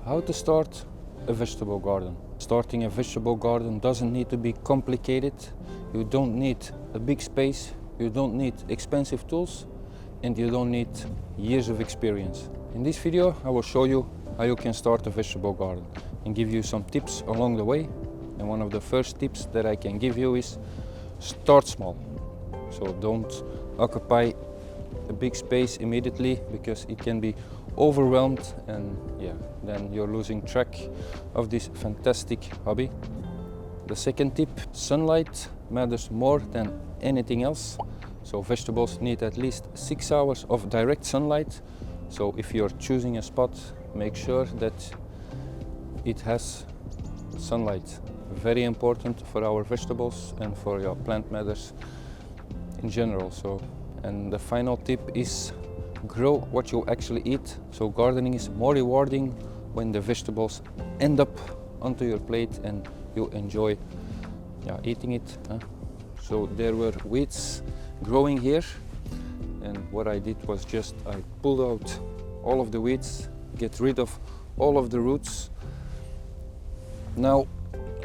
How to start a vegetable garden. Starting a vegetable garden doesn't need to be complicated. You don't need a big space, you don't need expensive tools, and you don't need years of experience. In this video I will show you how you can start a vegetable garden and give you some tips along the way. And one of the first tips that I can give you is start small. So don't occupy a big space immediately, because it can be overwhelmed, and then you're losing track of this fantastic hobby. The second tip: sunlight matters more than anything else. So vegetables need at least 6 hours of direct sunlight. So if you're choosing a spot, make sure that it has sunlight. Very important for our vegetables and for your plant matters in general. And the final tip is grow what you actually eat. So gardening is more rewarding when the vegetables end up onto your plate and you enjoy eating it. So there were weeds growing here, and what I did was I pulled out all of the weeds, get rid of all of the roots. Now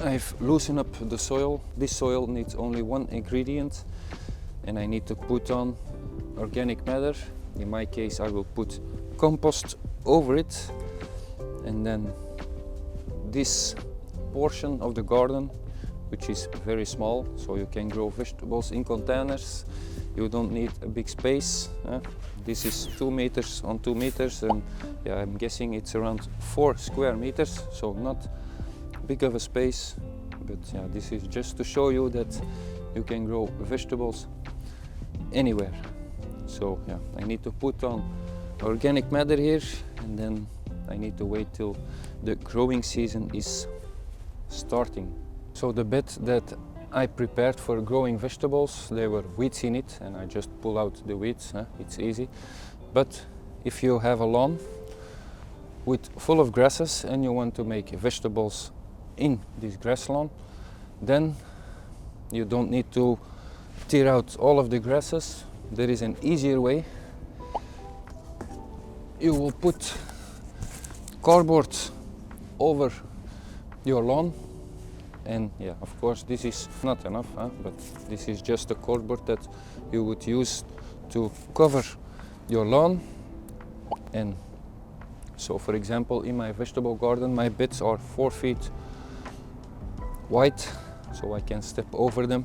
I've loosened up the soil. This soil needs only one ingredient, and I need to put on organic matter. In my case, I will put compost over it, and then this portion of the garden, which is very small, so you can grow vegetables in containers. You don't need a big space. This is 2 meters on 2 meters, and I'm guessing it's around 4 square meters, so not big of a space. But this is just to show you that you can grow vegetables anywhere. So I need to put on organic matter here, and then I need to wait till the growing season is starting. So the bed that I prepared for growing vegetables, there were weeds in it, and I just pull out the weeds. It's easy. But if you have a lawn full of grasses and you want to make vegetables in this grass lawn, then you don't need to tear out all of the grasses. There is an easier way. You will put cardboard over your lawn, and of course this is not enough, but this is just the cardboard that you would use to cover your lawn. And so, for example, in my vegetable garden, my beds are 4 feet wide, so I can step over them.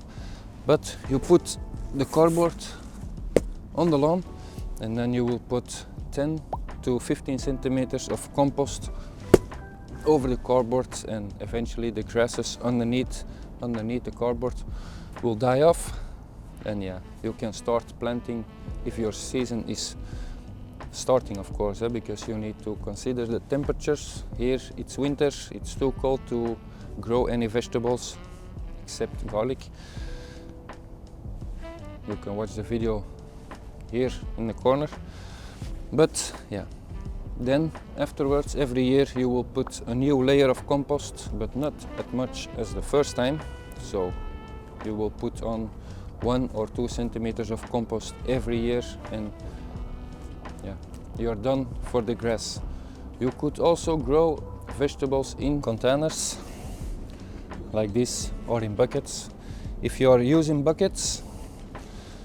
But you put the cardboard on the lawn, and then you will put 10 to 15 centimeters of compost over the cardboard, and eventually the grasses underneath the cardboard will die off, and you can start planting if your season is starting, of course, because you need to consider the temperatures. Here it's winter, it's too cold to grow any vegetables except garlic. You can watch the video here in the corner. But then afterwards, every year you will put a new layer of compost, but not as much as the first time. So you will put on 1 or 2 centimeters of compost every year, and you're done for the grass. You could also grow vegetables in containers like this, or in buckets. If you are using buckets,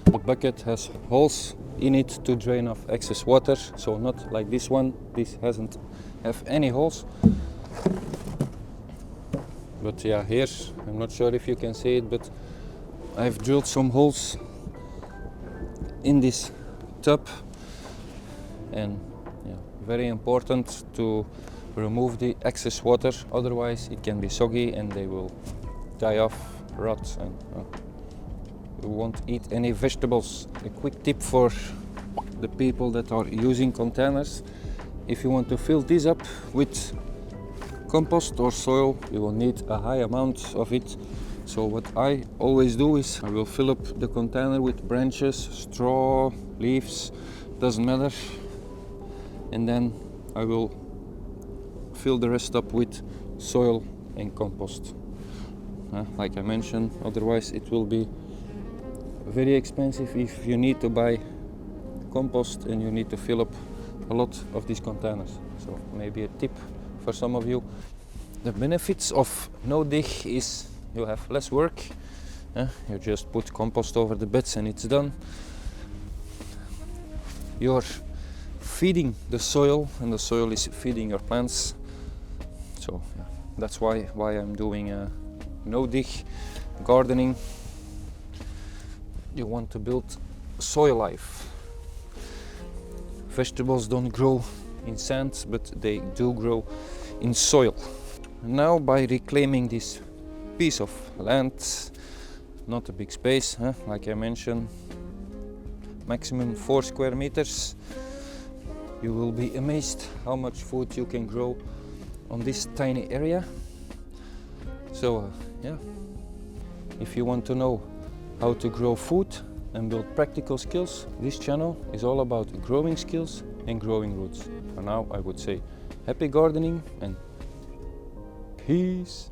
the bucket has holes in it to drain off excess water, so not like this one. This doesn't have any holes. But here, I'm not sure if you can see it, but I've drilled some holes in this tub, and very important to remove the excess water, otherwise it can be soggy and they will die off, rot, and you won't eat any vegetables. A quick tip for the people that are using containers: if you want to fill this up with compost or soil, you will need a high amount of it. So what I always do is I will fill up the container with branches, straw, leaves, doesn't matter, and then I will fill the rest up with soil and compost. Like I mentioned, otherwise it will be very expensive if you need to buy compost and you need to fill up a lot of these containers. So maybe a tip for some of you. The benefits of no-dig is you have less work. You just put compost over the beds and it's done. You're feeding the soil and the soil is feeding your plants. So yeah, that's why I'm doing no-dig gardening. You want to build soil life. Vegetables don't grow in sand, but they do grow in soil. Now by reclaiming this piece of land, not a big space, like I mentioned, maximum 4 square meters, you will be amazed how much food you can grow on this tiny area. So yeah, if you want to know how to grow food and build practical skills, this channel is all about growing skills and growing roots. For now I would say happy gardening and peace.